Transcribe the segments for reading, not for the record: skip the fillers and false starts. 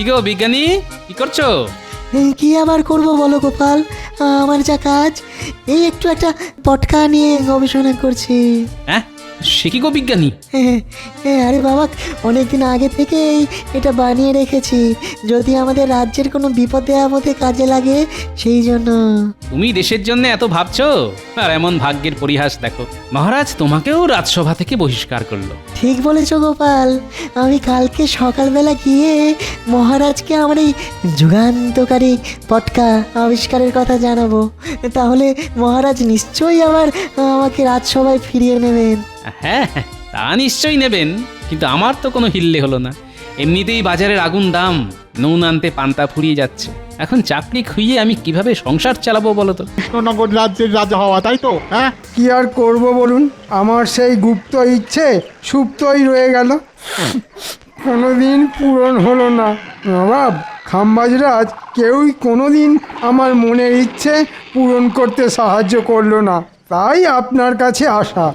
কি গো বিজ্ঞানী, কি করছো? কি আবার করব বলো গোপাল, আমার যা কাজ, এই একটু একটা পটকা নিয়ে গবেষণা করছি। হ্যাঁ, সে কি গো বিজ্ঞানী? আরে বাবা, অনেকদিন আগে থেকেই এটা বানিয়ে রেখেছি, যদি আমাদের রাজ্যের কোনো বিপদে আপদে কাজে লাগে সেই জন্য। তুমি দেশের জন্য এত ভাবছো, আর এমন ভাগ্যের পরিহাস দেখো, মহারাজ তোমাকেও রাজসভা থেকে বহিষ্কার করলো। ঠিক বলেছো গোপাল, আমি কালকে সকালবেলা গিয়ে মহারাজকে আমার এই যুগান্তকারী পটকা আবিষ্কারের কথা জানাবো, তাহলে মহারাজ নিশ্চয়ই আবার আমাকে রাজসভায় ফিরিয়ে নেবেন। হ্যাঁ, তা নিশ্চয়ই নেবেন, কিন্তু আমার তো কোনো হিল্লে হলো না। এমনিতেই বাজারের আগুন দাম, নুন আনতে পান্তা ফুরিয়ে যাচ্ছে। এখন চাকরি খুইয়ে আমি কিভাবে সংসার চালাবো বলো তো? কৃষ্ণনগর রাজ্যের রাজা হওয়া, তাই তো? হ্যাঁ, কি আর করব বলুন, আমার সেই গুপ্ত ইচ্ছে সুপ্তই রয়ে গেল, কোনোদিন পূরণ হলো না। নবাব খাম্বাজরাজ কেউই কোনোদিন আমার মনের ইচ্ছে পূরণ করতে সাহায্য করলো না, তাই আপনার কাছে আসা।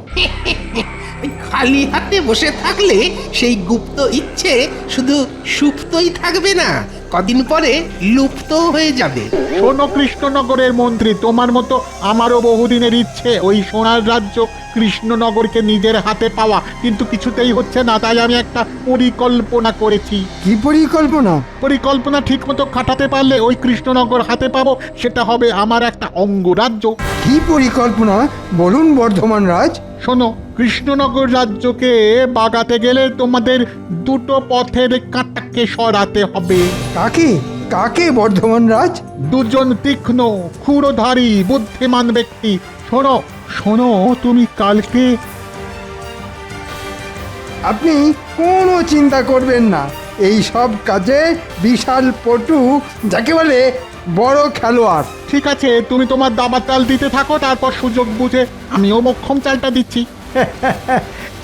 ওই খালি হাতে বসে থাকলে সেই গুপ্ত ইচ্ছে শুধু সুপ্তই থাকবে না, কদিন পরে লুপ্ত হয়ে যাবে। শোনো কৃষ্ণনগরের মন্ত্রী, তোমার মতো আমারও বহুদিনের ইচ্ছে ওই সোনার রাজ্য কৃষ্ণনগরকে নিজের হাতে পাওয়া, কিন্তু কিছুতেই হচ্ছে না। তাই আমি একটা পরিকল্পনা করেছি। কি পরিকল্পনা? পরিকল্পনা ঠিক মতো খাটাতে পারলে ওই কৃষ্ণনগর হাতে পাবো, সেটা হবে আমার একটা অঙ্গরাজ্য। কি পরিকল্পনা বলুন বর্ধমান রাজ। শোনো, কৃষ্ণনগর রাজ্যকে বাগাতে গেলে তোমাদের দুটো পথের কাঁটাকে সরাতে হবে। কাকে কাকে বর্ধমান রাজ? দুজন তীক্ষ্ণ ক্ষুরধারী বুদ্ধিমান ব্যক্তি। শোনো শোনো, তুমি কালকে। আপনি কোনো চিন্তা করবেন না, এই সব কাজে বিশাল পটু, যাকে বলে বড় খেলোয়াড়। ঠিক আছে, তুমি তোমার দাবার চাল দিতে থাকো, তারপর সুযোগ বুঝে আমিও মক্ষম চালটা দিচ্ছি।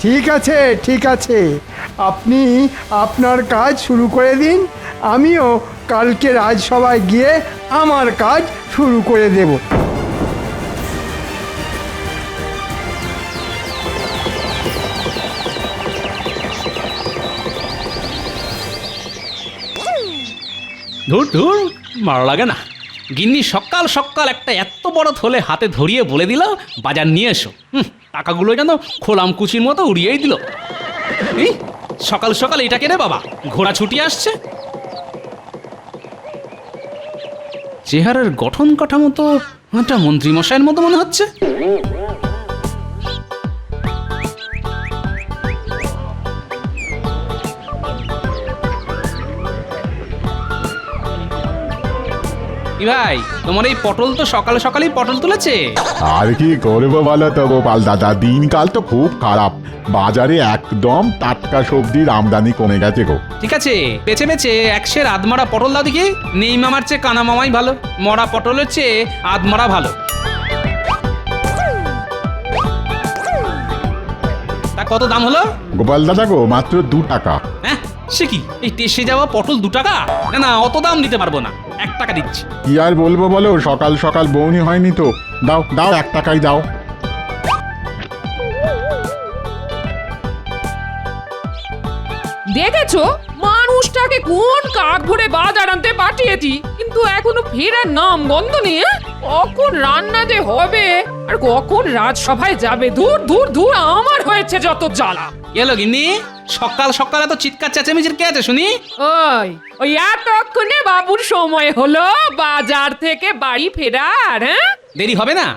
ঠিক আছে ঠিক আছে, আপনি আপনার কাজ শুরু করে দিন, আমিও কালকে রাজসভায় গিয়ে আমার কাজ শুরু করে দেব। ধুর ধুর, ভালো লাগে না। গিন্নি সকাল সকাল একটা এত বড় থলে হাতে ধরিয়ে বলে দিল বাজার নিয়ে এসো। টাকাগুলো যেন খোলাম কুচির মতো উড়িয়েই দিল। এই সকাল সকাল এটা কে রে বাবা, ঘোড়া ছুটি আসছে। চেহারার গঠন কাঠামো তো একটা মন্ত্রীমশাইয়ের মতো মনে হচ্ছে। কি ভাই, তোমার এই পটল তো সকাল সকালই পটল তুলেছে। আর কি করবো বলো তো গোপাল দাদা, দিনকাল তো খুব খারাপ, বাজারে একদম টাটকা সবজির আমদানি কমে গেছে গো। ঠিক আছে, বেছে বেছে একশের আধমরা পটল দাও দেখি। নেই মামার চেয়ে কানা মামাই ভালো, মরা পটলের চেয়ে আধমরা ভালো। তা কত দাম হলো? গোপাল দাদা গো, মাত্র 2 টাকা। হ্যাঁ, সে কি, এই টেসে যাওয়া পটল 2 টাকা? না না, অত দাম দিতে পারবো না, 1 টাকা দিচ্ছি। কি আর বলবো বলো, সকাল সকাল বউনি হয়নি তো। দাও দাও, 1 টাকাই দাও। দেখেছো মানুষটাকে কোন কাক ভরে বাজার আনতে পাঠিয়েছি, কিন্তু এখনো ফেরার নাম গন্ধ নেই। কখন রান্না যে হবে আর কখন রাজসভায় যাবে, দূর দূর দূর, আমার হয়েছে যত জ্বালা। এলো গিন্নি, সকাল সকাল এত চিৎকার চেঁচামেচির কে আছে শুনি? ওই ওই এতক্ষণে বাবুর সময় হলো বাজার থেকে বাড়ি ফেরার। হ্যাঁ, দেরি হবে না?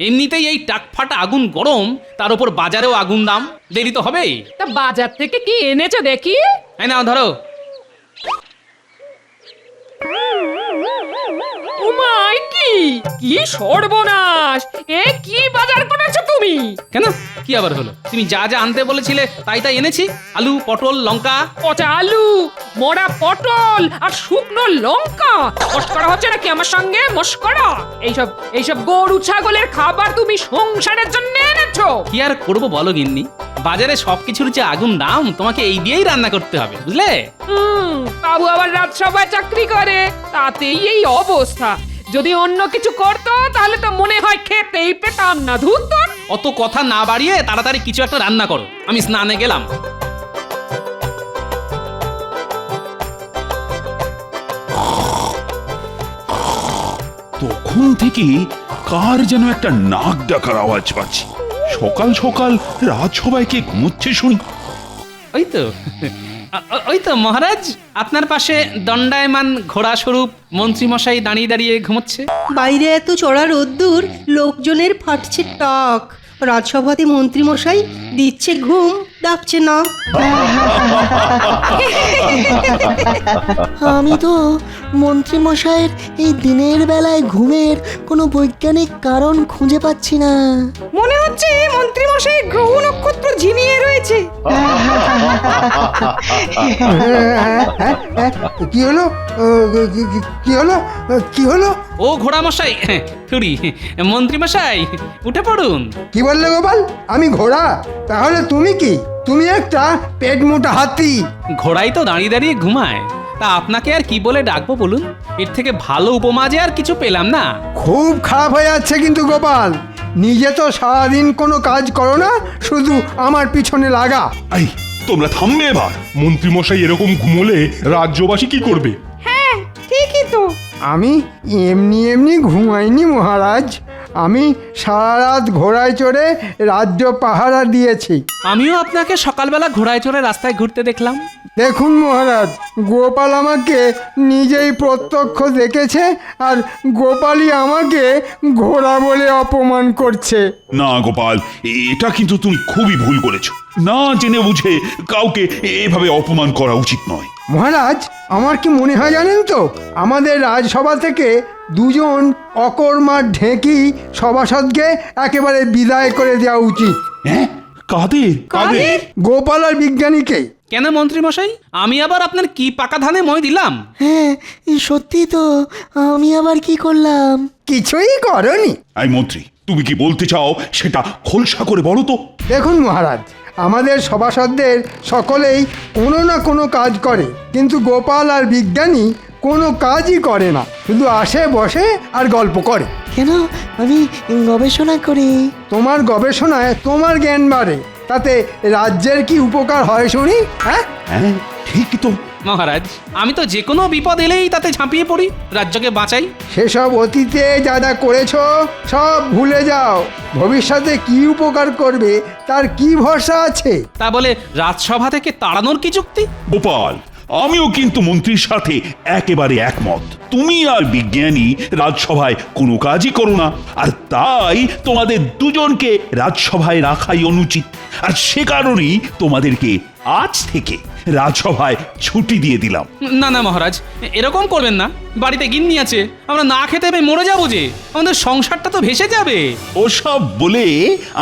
এমনিতেই এই টাকফাটা আগুন গরম, তার উপর বাজারেও আগুন দাম, দেরি তো হবেই। তা বাজার থেকে কি এনেছো দেখি? এই নাও ধরো। উমাই, কি কি সর্বনাশ! এ কি বাজার করেছো তুমি? কেন, কি আবার হলো? তুমি যা যা আনতে বলেছিলে তাই তাই এনেছি। আলু, পটল, লঙ্কা। পচা আলু, মোড়া পটল আর শুকনো লঙ্কা। মস্করা হচ্ছে নাকি আমার সঙ্গে? মস্করা? এইসব এইসব গরু ছাগলের খাবার তুমি সংসারের জন্য এনেছো? কি আর করবো বলো গিন্নি, বাজারে সবকিছুর যে আগুন দাম, তোমাকে এই দিয়েই রান্না করতে হবে, বুঝলে? বাবু আবার রাজসভায় চাকরি করে, তাতেই এই অবস্থা। যদি অন্য কিছু করতো তাহলে তো মনে হয় খেতেই পেতাম না। ধুর, অত কথা না বাড়িয়ে তাড়াতাড়ি কিছু একটা রান্না করো, আমি স্নানে গেলাম। তখন থেকে কার যেন একটা নাক ডাকার আওয়াজ পাচ্ছি। সকাল সকাল রাজসভায় কে ঘুমোচ্ছে শুনি। ওই তো ওই তো মহারাজ, আপনার পাশে দণ্ডায়মান ঘোড়া স্বরূপ মন্ত্রীমশাই দাঁড়িয়ে দাঁড়িয়ে ঘুমোচ্ছে। বাইরে এত চড়া রোদ্দুর, লোকজনের ফাটছে টাক, রাজসভাতে মন্ত্রীমশাই দিচ্ছে ঘুম, ডাকছে না। আমি তো মন্ত্রী মশাইয়ের এই দিনের বেলায় ঘুমের কোনো বৈজ্ঞানিক কারণ খুঁজে পাচ্ছি না। মনে হচ্ছে মন্ত্রী মশাই গ্রহ নক্ষত্র ঝিমিয়ে রয়েছে। কি হলো? কি হলো? কি হলো? ও ঘোড়া মশাই, থুড়ি মন্ত্রী মশাই, উঠে পড়ুন। কি বললে গোপাল? আমি ঘোড়া? তাহলে তুমি কি? তুমি একটা পেট মোটা হাতি। ঘোড়াই তো দাঁড়িয়ে দাঁড়িয়ে ঘুমায়, তা আপনাকে আর কি বলে ডাকবো বলুন? এর থেকে ভালো উপমা যে আর কিছু পেলাম না। খুব খারাপ হয়ে যাচ্ছে কিন্তু গোপাল, নিজে তো সারাদিন কোনো কাজ করো না, শুধু আমার পিছনে লাগা। এই তোমরা থামবে এবার। মন্ত্রীমশাই এরকম ঘুমোলে রাজ্যবাসী কি করবে? হ্যাঁ ঠিকই তো। আমি এমনি এমনি ঘুমাইনি মহারাজ, আমি সারা রাত ঘোড়ায় চড়ে রাজ্য পাহারা দিয়েছি। আমিও আপনাকে সকালবেলা ঘোড়ায় চড়ে রাস্তায় ঘুরতে দেখলাম। দেখুন মহারাজ, গোপাল আমাকে নিজেই প্রত্যক্ষ দেখেছে, আর গোপালই আমাকে ঘোড়া বলে অপমান করছে। না গোপাল, এটা কিন্তু তুমি খুবই ভুল করেছো। না জেনে বুঝে কাউকে এভাবে অপমান করা উচিত নয়। মহারাজ, আমার কি মনে হয় জানেন তো, আমাদের রাজসভা থেকে দুজন অকর্মার ঢেঁকি সভাসদকে একেবারে বিদায় করে দেওয়া উচিত। হ্যাঁ, কাদের? কাদের? গোপাল আর বিজ্ঞানীকে। কেন মন্ত্রী মশাই, আমি আবার আপনার কি পাকা ধানে মই দিলাম? হ্যাঁ, সত্যি তো, আমি আবার কি করলাম? কিছুই করনি। এই মন্ত্রী, তুমি কি বলতে চাও সেটা খোলসা করে বলো তো। দেখুন মহারাজ, আমাদের সভাসদদের সকলেই কোনো না কোনো কাজ করে, কিন্তু গোপাল আর বিজ্ঞানী কোনো কাজই করে না, শুধু আসে বসে আর গল্প করে। কেন? আমি গবেষণা করি। তোমার গবেষণায় তোমার জ্ঞান বাড়ে, তাতে রাজ্যের কি উপকার হয় শুনি? হ্যাঁ, হ্যাঁ ঠিকই তো। মহারাজ, আমি তো যে কোনো বিপদ এলেই তাতে ঝাঁপিয়ে পড়ি, রাজ্যকে বাঁচাই। সেসব অতীতে যা যা করেছো সব ভুলে যাও। ভবিষ্যতে কি উপকার করবে তার কি ভরসা আছে? তা বলে রাজসভা থেকে তাড়ানোর কি যুক্তি? গোপাল, আমিও কিন্তু মন্ত্রীর সাথে একেবারে একমত। তুমি আর বিজ্ঞানী রাজসভায় কোনো কাজই করো না, আর তাই তোমাদের দুজনকে রাজসভায় রাখাই অনুচিত। আর সে কারণেই তোমাদেরকে আজ থেকে রাজসভায় ছুটি দিয়ে দিলাম। না না মহারাজ, এরকম করবেন না। বাড়িতে গিন্নি আছে, আমরা না খেতে পেয়ে মরে যাবো যে, আমাদের সংসারটা তো ভেসে যাবে। ওসব বলে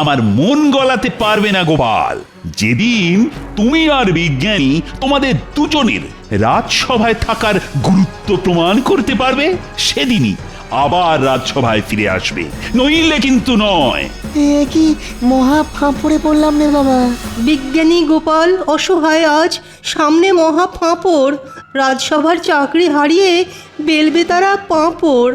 আমার মন গলাতে পারবে না গোপাল। যেদিন তুমি আর বিজ্ঞানী তোমাদের দুজনের রাজসভায় থাকার গুরুত্ব প্রমাণ করতে পারবে, সেদিনই আবার রাজসভায় ফিরে আসবে, নইলে কিন্তু নয়। এ কি মহা ফাঁপড়ে পড়লাম রে বাবা! বিজ্ঞানী গোপাল অসহায়, আজ সামনে মহা ফাঁপড়, রাজসভার চাকরি হারিয়ে বেলবে তারা পাঁপড়।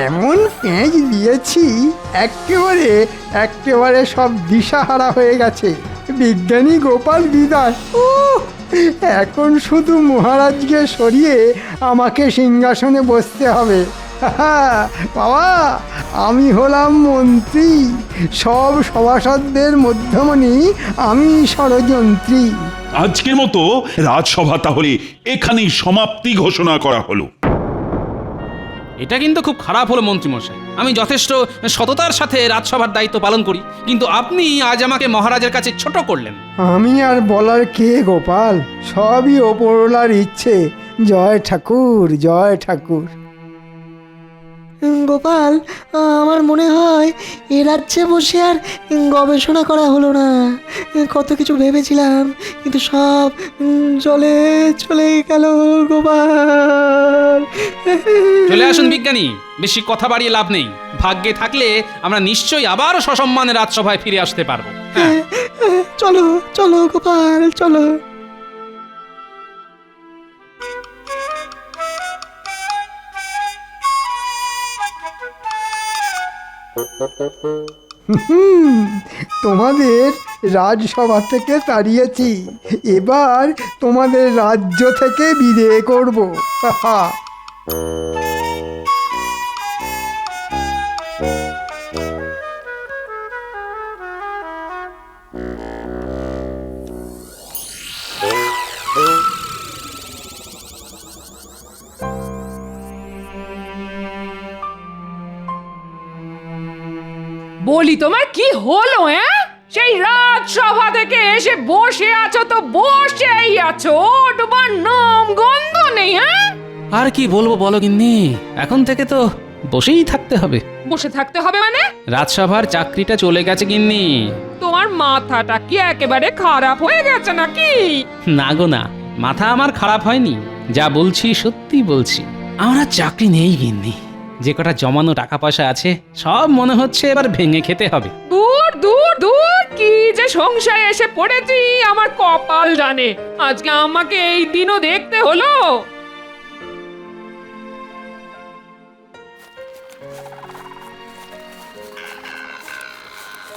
এমন পেঁচ দিয়েছি, একেবারে একেবারে সব দিশাহারা হয়ে গেছে। বিজ্ঞানী গোপাল বিদায়। এখন শুধু মহারাজকে সরিয়ে আমাকে সিংহাসনে বসতে হবে। বাবা, আমি হলাম মন্ত্রী, সব সভাসদদের মধ্যমণি আমি ষড়যন্ত্রী। আজকের মতো রাজসভা তাহলে এখানেই সমাপ্তি ঘোষণা করা হলো। এটা কিন্তু খুব খারাপ হলো মন্ত্রীমশাই। আমি যথেষ্ট সততার সাথে রাজসভার দায়িত্ব পালন করি, কিন্তু আপনি আজ আমাকে মহারাজের কাছে ছোট করলেন। আমি আর বলার কে গোপাল, সবই ওপরওয়ালার ইচ্ছে। জয় ঠাকুর, জয় ঠাকুর। গোপাল, আমার মনে হয় এ রাজ্যে বসে আর গবেষণা করা হলো না। কত কিছু ভেবেছিলাম, কিন্তু সব চলে চলে গেল গোপাল। চলে আসুন বিজ্ঞানী, বেশি কথা বাড়িয়ে লাভ নেই। ভাগ্যে থাকলে আমরা নিশ্চয়ই আবার সসম্মানে রাজসভায় ফিরে আসতে পারবো। হ্যাঁ, চলো চলো গোপাল, চলো। তোমাদের রাজসভা থেকে তাড়িয়েছি, এবার তোমাদের রাজ্য থেকে বিদায় করব। হাহা। বলি তোমার কি হলো? সেই রাজসভা থেকে এসে বসে আছো তো বসেই আছো, তোমার নাম গন্ধ নেই। আর কি বলবো বলো গিন্নি, এখন থেকে তো বসেই থাকতে হবে। বসে থাকতে হবে মানে? রাজসভার চাকরিটা চলে গেছে গিন্নি। তোমার মাথাটা কি একেবারে খারাপ হয়ে গেছে নাকি? না গো না, মাথা আমার খারাপ হয়নি, যা বলছি সত্যি বলছি। আমার আর চাকরি নেই গিন্নি, যে কটা জমানো টাকা পয়সা আছে সব মনে হচ্ছে এবার ভেঙে খেতে হবে। দূর দূর দূর, কি যে সংসারে এসে পড়েছি আমার কপাল জানে। আজকে আমাকে এই দিনও দেখতে হলো।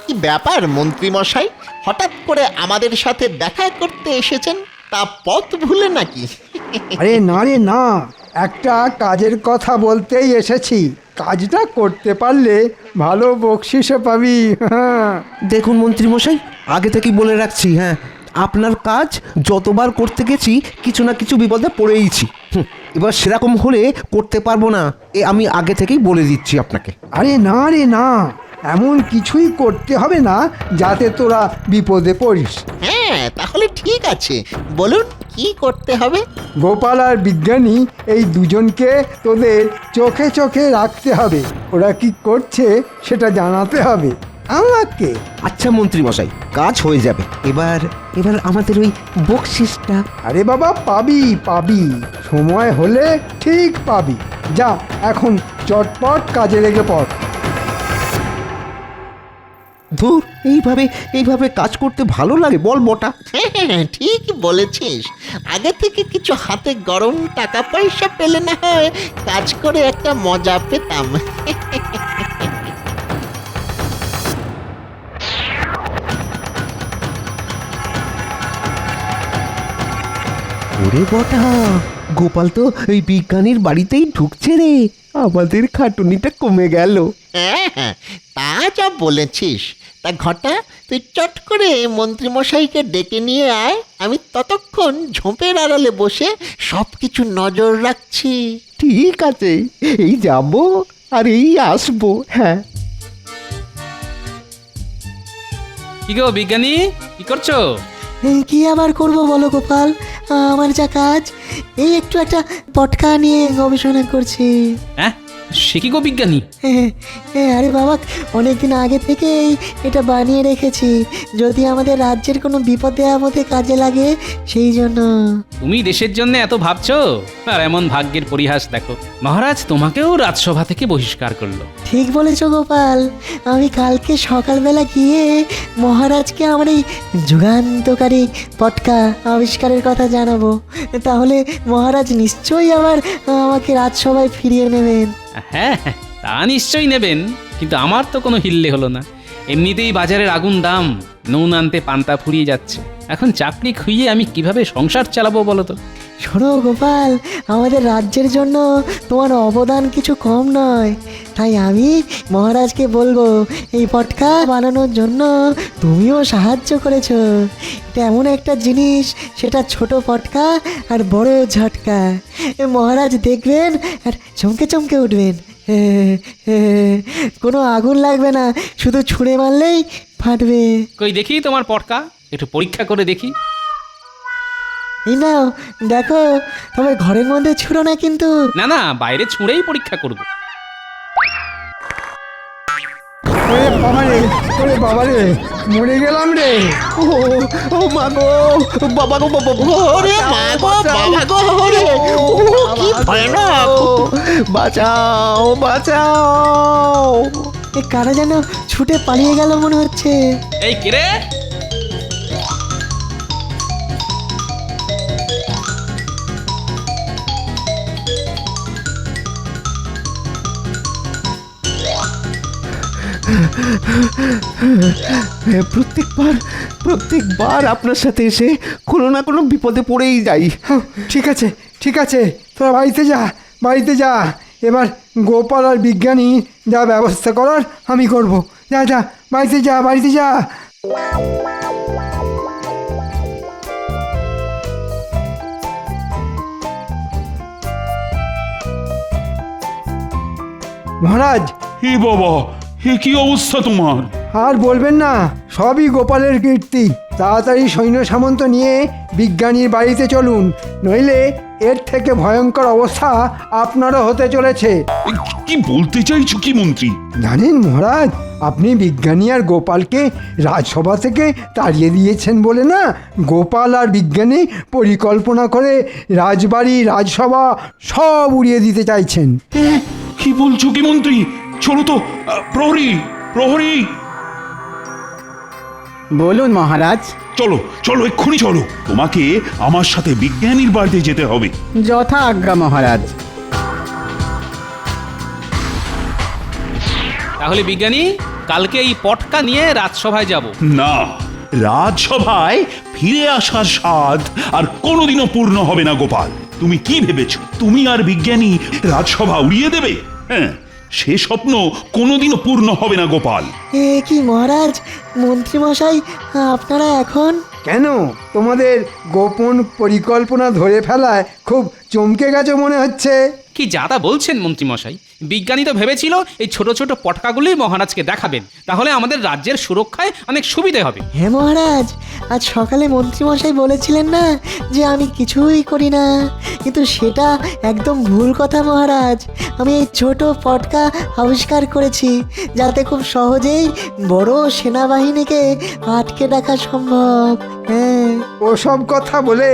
কি ব্যাপার মন্ত্রী মশাই, হঠাৎ করে আমাদের সাথে দেখা করতে এসেছেন? তা পথ ভুলে নাকি? আরে না রে না, একটা কাজের কথা বলতেই এসেছি। কাজটা করতে পারলে ভালো বকশিসও পাবি। হ্যাঁ। দেখুন মন্ত্রীমশাই, আগে থেকেই বলে রাখছি, হ্যাঁ, আপনার কাজ যতবার করতে গেছি কিছু না কিছু বিপদে পড়েইছি। এবার সেরকম হলে করতে পারবো না, আমি আগে থেকেই বলে দিচ্ছি আপনাকে। আরে না রে না, এমন কিছুই করতে হবে না যাতে তোরা বিপদে পড়িস। হ্যাঁ, তাহলে ঠিক আছে, বলুন কি করতে হবে? গোপাল আর বিজ্ঞানী এই দুজনকে তোদের চোখে চোখে রাখতে হবে। ওরা কি করছে সেটা জানাতে হবে আমাকে। আচ্ছা মন্ত্রীমশাই, কাজ হয়ে যাবে। এবার এবার আমাদের ওই বকশিসটা। আরে বাবা, পাবি পাবি, সময় হলে ঠিক পাবি। যা এখন চটপট কাজে লেগে পড়। ধুর, এইভাবে কাজ করতে ভালো লাগে বল মোটা? হ্যাঁ, ঠিক বলেছিস। আগে থেকে কিছু হাতে গরম টাকা পয়সা পেলে না হয় কাজ করে একটা মজা পেতাম। ওরে বটা, গোপাল তো ওই বিজ্ঞানীর বাড়িতেই ঢুকছে রে, আমাদের খাটুনিটা কমে গেল। হ্যাঁ, তা যা বলেছিস। তা ঘটা, তুই চট করে মন্ত্রীমশাইকে ডেকে নিয়ে আয়, আমি ততক্ষণ ঝোপের আড়ালে বসে সব কিছু নজর রাখছি। ঠিক আছে, এই যাবো আর এই আসবো। হ্যাঁ। কি গো বিজ্ঞানী, কি করছো? কি আবার করব বলো গোপাল, আমার যা কাজ, এই একটু একটা পটকা নিয়ে গবেষণা করছি। হ্যাঁ, সে কি গো বিজ্ঞানী? আরে বাবা, অনেকদিন আগে থেকেই এটা বানিয়ে রেখেছি, যদি আমাদের রাজ্যের কোনো বিপদে আপদে কাজে লাগে সেই জন্য। তুমি দেশের জন্য এত ভাবছো, আর এমন ভাগ্যের পরিহাস দেখো, মহারাজ তোমাকেও রাজসভা থেকে বহিষ্কার করলো। ঠিক বলেছো গোপাল, আমি কালকে সকালবেলা গিয়ে মহারাজকে আমার এই যুগান্তকারী পটকা আবিষ্কারের কথা জানাবো, তাহলে মহারাজ নিশ্চয়ই আবার আমাকে রাজসভায় ফিরিয়ে নেবেন। হ্যাঁ, তা নিশ্চয়ই নেবেন, কিন্তু আমার তো কোনো হিল্লে হলো না। এমনিতেই বাজারের আগুন দাম, নুন আনতে পান্তা ফুরিয়ে যাচ্ছে। এখন চাকরি খুইয়ে আমি কিভাবে সংসার চালাবো বলো তো? শোনো গোপাল, আমাদের রাজ্যের জন্য তোমার অবদান কিছু কম নয়, তাই আমি মহারাজকে বলবো এই পটকা বানানোর জন্য তুমিও সাহায্য করেছো। এটা এমন একটা জিনিস, সেটা ছোট পটকা আর বড় ঝটকা। মহারাজ দেখবেন আর চমকে চমকে উঠবেন। কোনো আগুন লাগবে না, শুধু ছুঁড়ে মারলেই ফাটবে। কই দেখি তোমার পটকা, একটু পরীক্ষা করে দেখি। এই নাও দেখো, তবে ঘরের মধ্যে ছুঁড়ো না কিন্তু। না না, বাইরে ছুঁড়েই পরীক্ষা করবো। ওরে বাবা রে, ওরে বাবা রে, মরে গেলাম রে। ও মা গো, বাবা গো, বাবা গো, ওরে মা গো, বাবা গো, ওরে, কি ভয়ানক! বাঁচাও বাঁচাও। এ কারা যেন ছুটে পালিয়ে গেল মনে হচ্ছে। এই কিরে, প্রত্যেকবার আপনার সাথে এসে কোনো না কোনো বিপদে পড়েই যাই। ঠিক আছে ঠিক আছে, তোরা বাড়িতে যা। এবার গোপাল আর বিজ্ঞানী যা ব্যবস্থা করার আমি করব। যা বাড়িতে যা। মহারাজ, হে বাবা, হে কি অবস্থা তোমার? আর বলবেন না, সবই গোপালের কীর্তি। তাড়াতাড়ি সৈন্য সামন্ত নিয়ে বিজ্ঞানীর বাড়িতে চলুন, নইলে এর থেকে ভয়ঙ্কর অবস্থা আপনারও হতে চলেছে। কি বলতে চাইছো কি মন্ত্রী? জানেন মহারাজ, আপনি বিজ্ঞানী আর গোপালকে রাজসভা থেকে তাড়িয়ে দিয়েছেন বলে না, গোপাল আর বিজ্ঞানী পরিকল্পনা করে রাজবাড়ি রাজসভা সব উড়িয়ে দিতে চাইছেন। কি বলছো কি মন্ত্রী? চলো তো, প্রহরী। বলুন মহারাজ। চলো এক্ষুনি চলো, তোমাকে আমার সাথে বিজ্ঞানীর বাড়িতে যেতে হবে। যথা আজ্ঞা মহারাজ। তাহলে বিজ্ঞানী, কালকে এই পটকা নিয়ে রাজসভায় যাব। না, রাজসভায় ফিরে আসার স্বাদ আর কোনোদিনও পূর্ণ হবে না গোপাল। তুমি কি ভেবেছ তুমি আর বিজ্ঞানী রাজসভা উড়িয়ে দেবে? হ্যাঁ, সে স্বপ্ন কোনোদিনও পূর্ণ হবে না গোপাল। এ কি মহারাজ, মন্ত্রীমশাই আপনারা এখন? কেন, তোমাদের গোপন পরিকল্পনা ধরে ফেলায় খুব চমকে গেছে মনে হচ্ছে। কি যাতা বলছেন মন্ত্রীমশাই? বিজ্ঞানী তো ভেবেছিল এই ছোট ছোট পটকাগুলোই মহারাজকে দেখাবেন, তাহলে আমাদের রাজ্যের সুরক্ষায় অনেক সুবিধে হবে। হ্যাঁ মহারাজ, আজ সকালে মন্ত্রীমশাই বলেছিলেন না যে আমি কিছুই করি না, কিন্তু সেটা একদম ভুল কথা মহারাজ। আমি এই ছোট পটকা আবিষ্কার করেছি যাতে খুব সহজেই বড় সেনাবাহিনীকে আটকে রাখা সম্ভব। হ্যাঁ, ওসব কথা বলে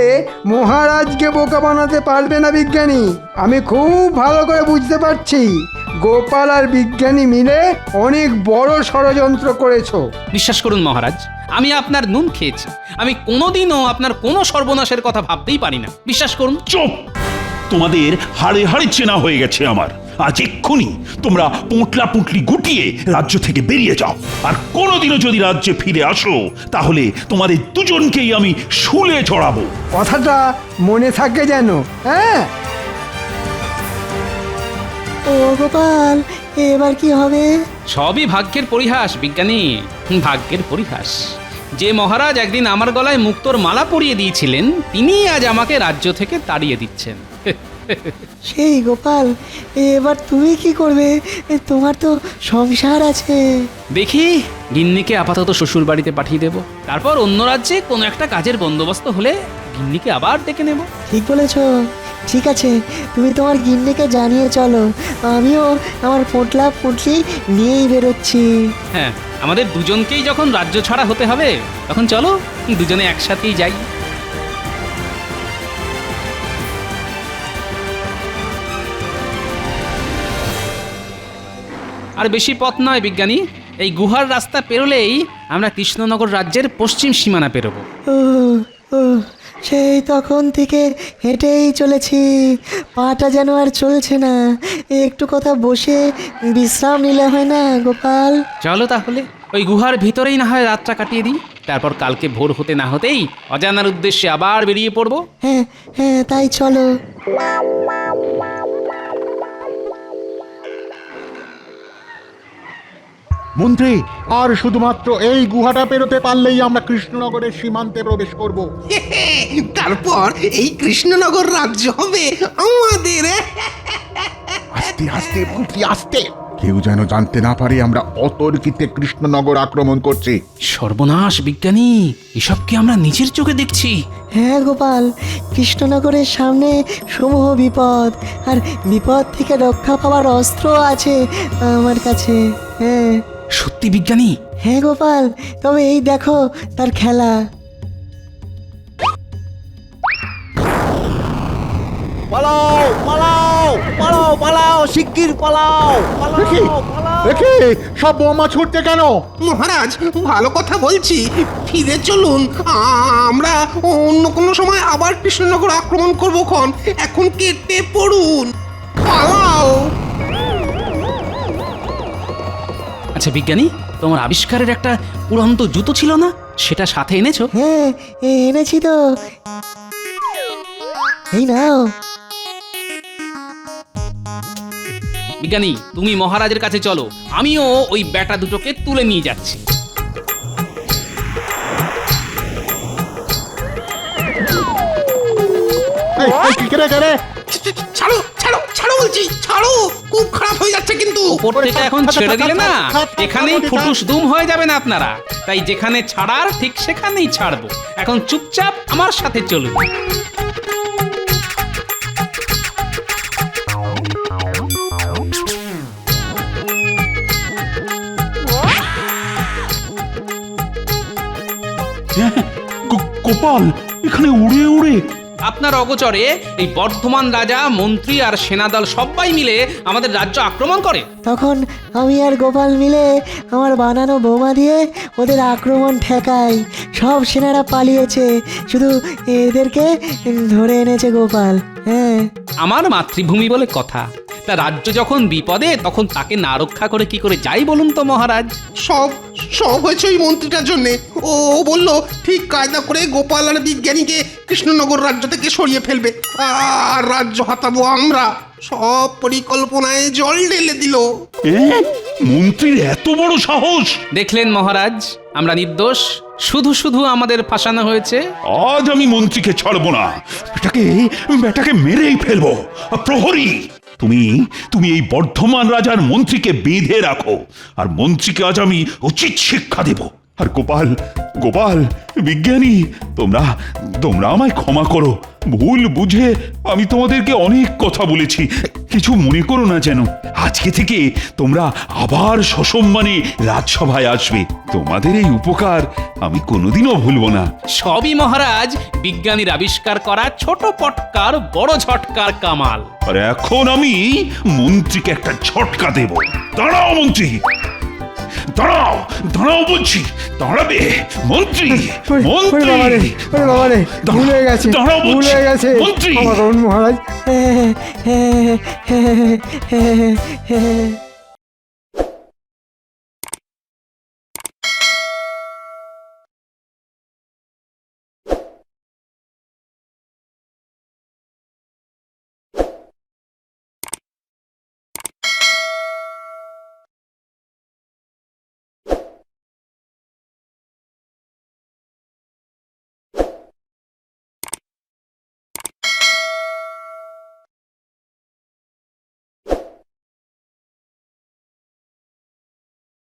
মহারাজকে বোকা বানাতে পারবে না বিজ্ঞানী। আমি খুব ভালো করে বুঝতে পারছি, গোপাল আর বিজ্ঞানী মিলে অনেক বড় ষড়যন্ত্র করেছো। বিশ্বাস করুন মহারাজ, আমি আপনার নুন খেয়েছি। আমি কোনোদিনও আপনার কোনো সর্বনাশের কথা ভাবতেই পারি না, বিশ্বাস করুন। চুপ! তোমাদের হাড়ে হাড়ে চেনা হয়ে গেছে আমার। আজ এক্ষুনি তোমরা পুঁটলি গুটিয়ে রাজ্য থেকে বেরিয়ে যাও, আর কোনোদিনও যদি রাজ্যে ফিরে আসো তাহলে তোমাদের দুজনকেই আমি শুলে চড়াবো। কথাটা মনে থাকে যেন। হ্যাঁ। ও গোপাল, এবার কি হবে? সবই ভাগ্যের পরিহাস বিজ্ঞানী, ভাগ্যের পরিহাস। যে মহারাজ একদিন আমার গলায় মুক্তোর মালা পরিয়ে দিয়েছিলেন, তিনি আজ আমাকে রাজ্য থেকে তাড়িয়ে দিচ্ছেন। সেই গোপাল, এবার তুমি কি করবে? তোমার তো সংসার আছে। দেখি, গিন্নিকে আপাতত শ্বশুর বাড়িতে পাঠিয়ে দেব, তারপর অন্য রাজ্যে কোনো একটা কাজের বন্দোবস্ত হলে গিন্নিকে আবার ডেকে নেব। ঠিক বলেছ। ঠিক আছে, তুমি তোমার গিন্নিকে জানিয়ে চলো, আমিও আমার পুঁটলি নিয়েই বেরোচ্ছি। হ্যাঁ, আমাদের দুজনকেই যখন রাজ্য ছাড়া হতে হবে, তখন চলো দুজনে একসাথেই যাই। আর বেশি পথ নয় বিজ্ঞানী, এই গুহার রাস্তা পেরোলেই আমরা কৃষ্ণনগর রাজ্যের পশ্চিম সীমানা পেরোবো। ও, সেই তখন থেকে হেঁটেই চলেছি, পাটা যেন আর চলছে না। একটু কথা বসে বিশ্রাম নিলে হয় না গোপাল? চলো তাহলে ওই গুহার ভিতরেই না হয় রাতটা কাটিয়ে দিই, তারপর কালকে ভোর হতে না হতেই অজানার উদ্দেশ্যে আবার বেরিয়ে পড়বো। হ্যাঁ হ্যাঁ, তাই চলো। মন্ত্রী, আর শুধুমাত্র এই গুহাটা পেরোতে পারলেই আমরা কৃষ্ণনগরের সীমান্তে প্রবেশ করব। তারপর এই কৃষ্ণনগর রাজ্য হবে আমাদের। আস্তে আস্তে মন্ত্রী, আস্তে। কেউ যেন জানতে না পারে আমরা অতর্কিতে কৃষ্ণনগর আক্রমণ করছি। সর্বনাশ বিজ্ঞানী, এসব কি আমরা নিজের চোখে দেখছি? হ্যাঁ গোপাল, কৃষ্ণনগরের সামনে সমূহ বিপদ, আর বিপদ থেকে রক্ষা পাওয়ার অস্ত্র আছে আমার কাছে। হ্যাঁ সত্যি বিজ্ঞানী? হ্যাঁ গোপাল, তবে এই দেখো তার খেলা। পালাও পালাও পালাও পালাও, শিগগির পালাও দেখি সব বোমা ছুটছে কেন? মহারাজ, ভালো কথা বলছি, ফিরে চলুন। আমরা অন্য কোনো সময় আবার কৃষ্ণনগর আক্রমণ করবো খন। এখন কেটে পড়ুন, পালাও। আচ্ছা বিজ্ঞানী, তোমার আবিষ্কারের একটা উড়ন্ত জুতো ছিল না, সেটা সাথে এনেছো? হ্যাঁ এনেছি তো, এই নাও। বিজ্ঞানী, তুমি মহারাজের কাছে চলো, আমিও ওই ব্যাটা দুটোকে তুলে নিয়ে যাচ্ছি। ছাড়ো ছাড়ো ছাড়ো বলছি, ছাড়ো, খুব খারাপ হয়ে যাচ্ছে কিন্তু। ওপর থেকে এখন ছেড়ে দিলে না, এখানেই ফুটুস দুম হয়ে যাবেন আপনারা। তাই যেখানে ছাড়ার ঠিক সেখানেই ছাড়বো। এখন চুপচাপ আমার সাথে চলুন। গোপাল, এখানে উড়ে উড়ে আপনার অগোচরে এই বর্ধমান রাজা, মন্ত্রী আর সেনাদল সবাই মিলে আমাদের রাজ্য আক্রমণ করে। তখন আমি আর গোপাল মিলে আমার বানানো বোমা দিয়ে ওদের আক্রমণ ঠেকাই। সব সেনারা পালিয়েছে, শুধু এদেরকে ধরে এনেছে গোপাল। হ্যাঁ, আমার মাতৃভূমি বলে কথা। তা রাজ্য যখন বিপদে, তখন তাকে না রক্ষা করে কি করে যাই বলুন তো মহারাজ? সব সব হয়েছে ওই মন্ত্রীটার জন্যে। ও বলল ঠিক কায়দা করে গোপাল আর বিজ্ঞানীকে কৃষ্ণনগর রাজ্য থেকে সরিয়ে ফেলবে, আর রাজ্য হাতাবো আমরা। সব পরিকল্পনায় জল ঢেলে দিল। মন্ত্রীর এত বড় সাহস! দেখলেন মহারাজ, আমরা নির্দোষ, শুধু শুধু আমাদের ফাঁসানো হয়েছে। আজ আমি মন্ত্রীকে ছাড়বো না, বেটাকে মেরেই ফেলবো। প্রহরী, তুমি এই বর্ধমান রাজার মন্ত্রীকে বেঁধে রাখো, আর মন্ত্রীকে আজ আমি উচিত শিক্ষা দেব। আর গোপাল, বিজ্ঞানী, তোমরা আমায় ক্ষমা করো। ভুল বুঝে আমি তোমাদেরকে অনেক কথা বলেছি, কিছু মনে করো না যেন। আজকে থেকে তোমরা আবার সসম্মানে রাজসভায় আসবে। তোমাদের এই উপকার আমি কোনোদিনও ভুলবো না। সবই মহারাজ বিজ্ঞানীর আবিষ্কার করা ছোট পটকার বড় ঝটকার কামাল। আর এখন আমি মন্ত্রীকে একটা ঝটকা দেব। দাঁড়াও মন্ত্রী, দাঁড়াও বলছি, দাঁড়াবে মন্ত্রী। ভুলে গেছে মন্ত্রী। মহারাজ।